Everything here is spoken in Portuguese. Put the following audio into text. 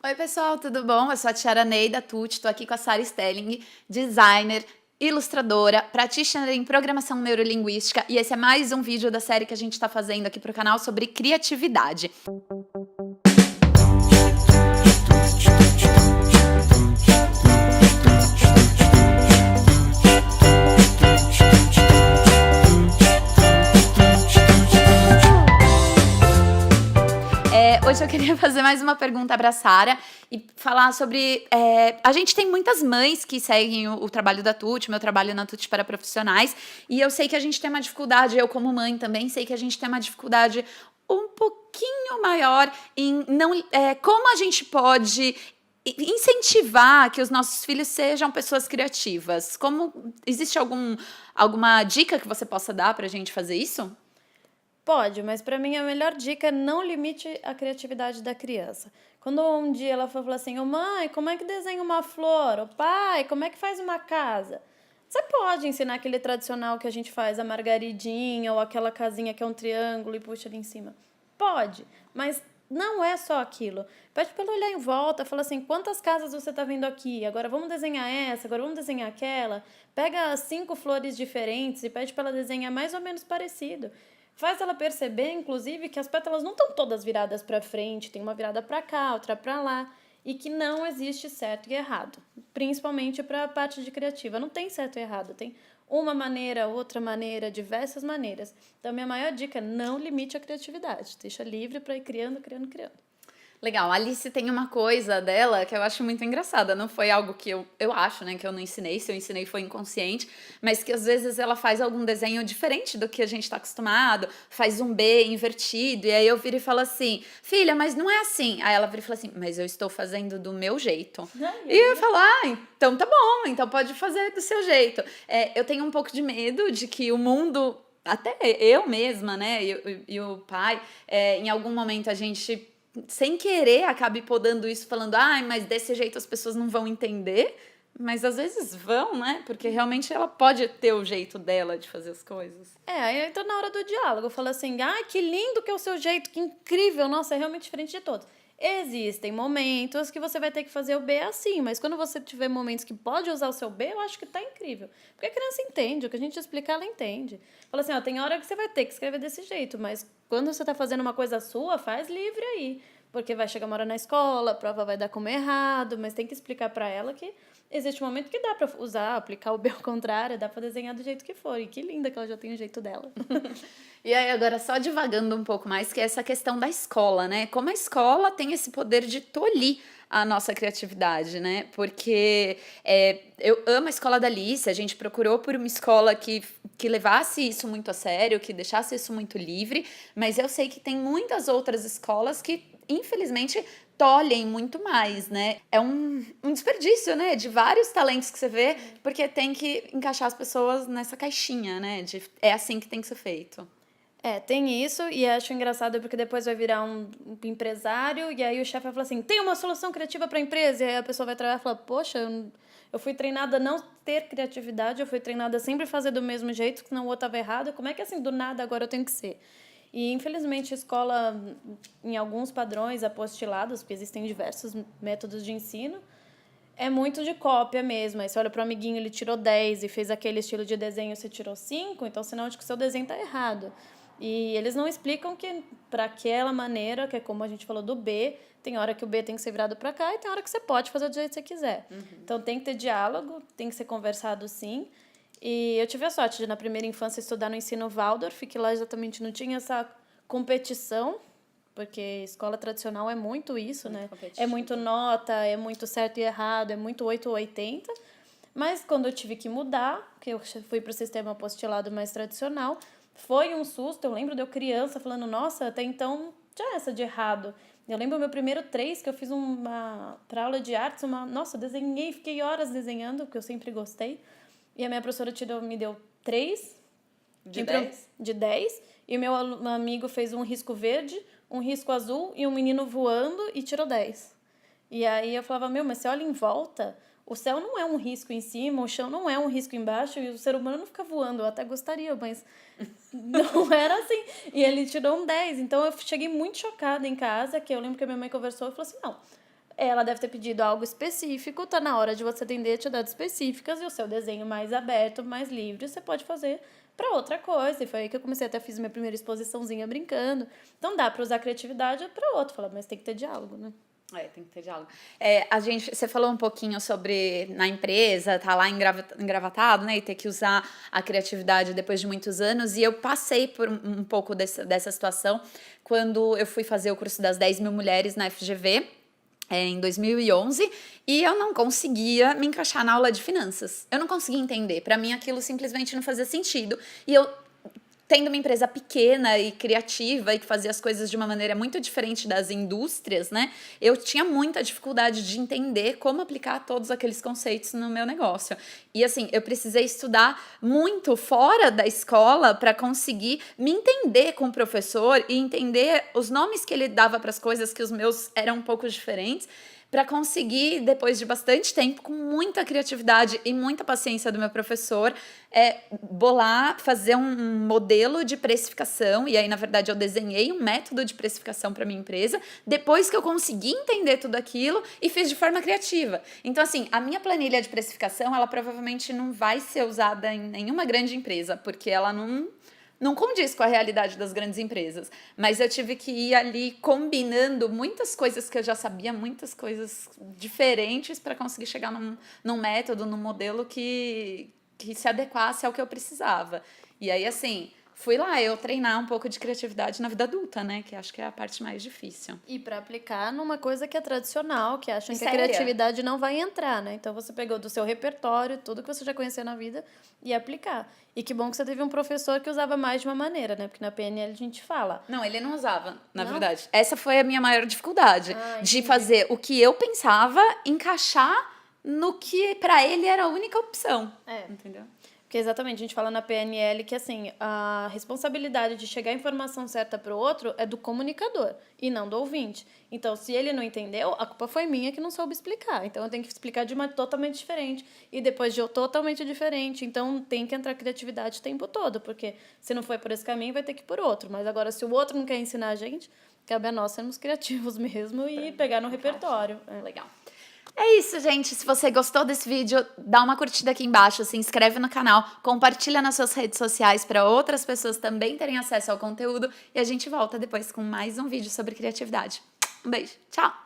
Oi, pessoal, tudo bom? Eu sou a Tiara Ney da Tuti, estou aqui com a Sara Stelling, designer, ilustradora, practitioner em programação neurolinguística, e esse é mais um vídeo da série que a gente está fazendo aqui para o canal sobre criatividade. Hoje eu queria fazer mais uma pergunta para a Sara e falar sobre... a gente tem muitas mães que seguem o trabalho da Tuti, meu trabalho na Tuti para profissionais, e eu sei que a gente tem uma dificuldade, eu como mãe também sei que a gente tem uma dificuldade um pouquinho maior em não... como a gente pode incentivar que os nossos filhos sejam pessoas criativas? Existe alguma dica que você possa dar para a gente fazer isso? Pode, mas para mim a melhor dica é não limite a criatividade da criança. Quando um dia ela falou assim, ô mãe, como é que desenha uma flor? Ô pai, como é que faz uma casa? Você pode ensinar aquele tradicional que a gente faz, a margaridinha ou aquela casinha que é um triângulo e puxa ali em cima. Pode, mas não é só aquilo. Pede para ela olhar em volta, fala assim, quantas casas você está vendo aqui? Agora vamos desenhar essa, agora vamos desenhar aquela. Pega 5 flores diferentes e pede para ela desenhar mais ou menos parecido. Faz ela perceber, inclusive, que as pétalas não estão todas viradas para frente, tem uma virada para cá, outra para lá, e que não existe certo e errado, principalmente para a parte de criativa. Não tem certo e errado, tem uma maneira, outra maneira, diversas maneiras. Então, minha maior dica é não limite a criatividade, deixa livre para ir criando, criando, criando. Legal, a Alice tem uma coisa dela que eu acho muito engraçada, não foi algo que eu acho, né, que eu não ensinei, se eu ensinei foi inconsciente, mas que às vezes ela faz algum desenho diferente do que a gente tá acostumado, faz um B invertido, e aí eu viro e falo assim, filha, mas não é assim. Aí ela vira e fala assim, mas eu estou fazendo do meu jeito. E eu falo, então tá bom, então pode fazer do seu jeito. Eu tenho um pouco de medo de que o mundo, até eu mesma, né, e o pai, em algum momento a gente sem querer, acabe podando isso, falando, mas desse jeito as pessoas não vão entender, mas às vezes vão, né? Porque realmente ela pode ter o jeito dela de fazer as coisas. Aí entra na hora do diálogo, fala assim, que lindo que é o seu jeito, que incrível, nossa, é realmente diferente de todos. Existem momentos que você vai ter que fazer o B assim, mas quando você tiver momentos que pode usar o seu B, eu acho que tá incrível. Porque a criança entende, o que a gente explicar, ela entende. Fala assim, tem hora que você vai ter que escrever desse jeito, mas quando você tá fazendo uma coisa sua, faz livre aí. Porque vai chegar uma hora na escola, a prova vai dar como errado, mas tem que explicar pra ela que existe um momento que dá pra usar, aplicar o B ao contrário, dá pra desenhar do jeito que for. E que linda que ela já tem o jeito dela. E aí, agora, só divagando um pouco mais, que é essa questão da escola, né? Como a escola tem esse poder de tolir a nossa criatividade, né? Porque eu amo a escola da Alice, a gente procurou por uma escola que levasse isso muito a sério, que deixasse isso muito livre, mas eu sei que tem muitas outras escolas que, infelizmente, tolhem muito mais, né? É um desperdício, né? De vários talentos que você vê, porque tem que encaixar as pessoas nessa caixinha, né? É assim que tem que ser feito. Tem isso, e acho engraçado porque depois vai virar um empresário, e aí o chefe vai falar assim, tem uma solução criativa para a empresa, e aí a pessoa vai trabalhar e falar, poxa, eu fui treinada a não ter criatividade, eu fui treinada a sempre fazer do mesmo jeito, senão o outro estava errado, como é que assim, do nada agora eu tenho que ser? E infelizmente a escola, em alguns padrões apostilados, porque existem diversos métodos de ensino, é muito de cópia mesmo. Aí você olha pro amiguinho, ele tirou 10 e fez aquele estilo de desenho, você tirou 5, então sinal de que o seu desenho tá errado. E eles não explicam que para aquela maneira, que é como a gente falou do B, tem hora que o B tem que ser virado para cá e tem hora que você pode fazer do jeito que você quiser. Então tem que ter diálogo, tem que ser conversado sim. E eu tive a sorte de, na primeira infância, estudar no ensino Waldorf, que lá exatamente não tinha essa competição, porque escola tradicional é muito isso, né? É muito nota, é muito certo e errado, é muito 8 ou 80. Mas quando eu tive que mudar, que eu fui para o sistema apostilado mais tradicional, foi um susto. Eu lembro de eu criança falando, nossa, até então tinha essa de errado. Eu lembro o meu primeiro 3, que eu fiz para aula de artes, nossa, eu desenhei, fiquei horas desenhando, porque eu sempre gostei. E a minha professora me deu 3. De 10? De 10. E o meu amigo fez um risco verde, um risco azul e um menino voando e tirou 10. E aí eu falava, mas você olha em volta, o céu não é um risco em cima, o chão não é um risco embaixo e o ser humano não fica voando. Eu até gostaria, mas não era assim. E ele tirou um 10. Então eu cheguei muito chocada em casa, que eu lembro que a minha mãe conversou e falou assim, não, ela deve ter pedido algo específico, tá na hora de você atender atividades específicas e o seu desenho mais aberto, mais livre, você pode fazer para outra coisa. E foi aí que eu comecei, até fiz minha primeira exposiçãozinha brincando. Então dá para usar a criatividade para outro, falar, mas tem que ter diálogo, né? Tem que ter diálogo. Você falou um pouquinho sobre na empresa, tá lá engravatado, né, e ter que usar a criatividade depois de muitos anos, e eu passei por um pouco dessa situação quando eu fui fazer o curso das 10.000 mulheres na FGV, em 2011, e eu não conseguia me encaixar na aula de finanças. Eu não conseguia entender. Para mim, aquilo simplesmente não fazia sentido. E eu, tendo uma empresa pequena e criativa e que fazia as coisas de uma maneira muito diferente das indústrias, né? Eu tinha muita dificuldade de entender como aplicar todos aqueles conceitos no meu negócio. E assim, eu precisei estudar muito fora da escola para conseguir me entender com o professor e entender os nomes que ele dava para as coisas, que os meus eram um pouco diferentes, para conseguir, depois de bastante tempo, com muita criatividade e muita paciência do meu professor, fazer um modelo de precificação. E aí, na verdade, eu desenhei um método de precificação para minha empresa, depois que eu consegui entender tudo aquilo e fiz de forma criativa. Então, assim, a minha planilha de precificação, ela provavelmente não vai ser usada em nenhuma grande empresa, porque ela não condiz com a realidade das grandes empresas. Mas eu tive que ir ali combinando muitas coisas que eu já sabia, muitas coisas diferentes para conseguir chegar num método, num modelo que se adequasse ao que eu precisava. E aí, assim, fui lá eu treinar um pouco de criatividade na vida adulta, né? Que acho que é a parte mais difícil. E para aplicar numa coisa que é tradicional, que acham que a Séria? criatividade não vai entrar, né? Então você pegou do seu repertório, tudo que você já conhecia na vida, e aplicar. E que bom que você teve um professor que usava mais de uma maneira, né? Porque na PNL a gente fala. Não, ele não usava, na Não? verdade. Essa foi a minha maior dificuldade. De Entendi. fazer o que eu pensava encaixar no que para ele era a única opção. Entendeu? Porque exatamente, a gente fala na PNL que assim, a responsabilidade de chegar a informação certa para o outro é do comunicador e não do ouvinte. Então, se ele não entendeu, a culpa foi minha que não soube explicar. Então, eu tenho que explicar de uma totalmente diferente e depois de totalmente diferente. Então, tem que entrar criatividade o tempo todo, porque se não foi por esse caminho, vai ter que ir por outro. Mas agora, se o outro não quer ensinar a gente, cabe a nós sermos criativos mesmo e pegar no repertório. Legal. É isso, gente. Se você gostou desse vídeo, dá uma curtida aqui embaixo, se inscreve no canal, compartilha nas suas redes sociais para outras pessoas também terem acesso ao conteúdo e a gente volta depois com mais um vídeo sobre criatividade. Um beijo. Tchau!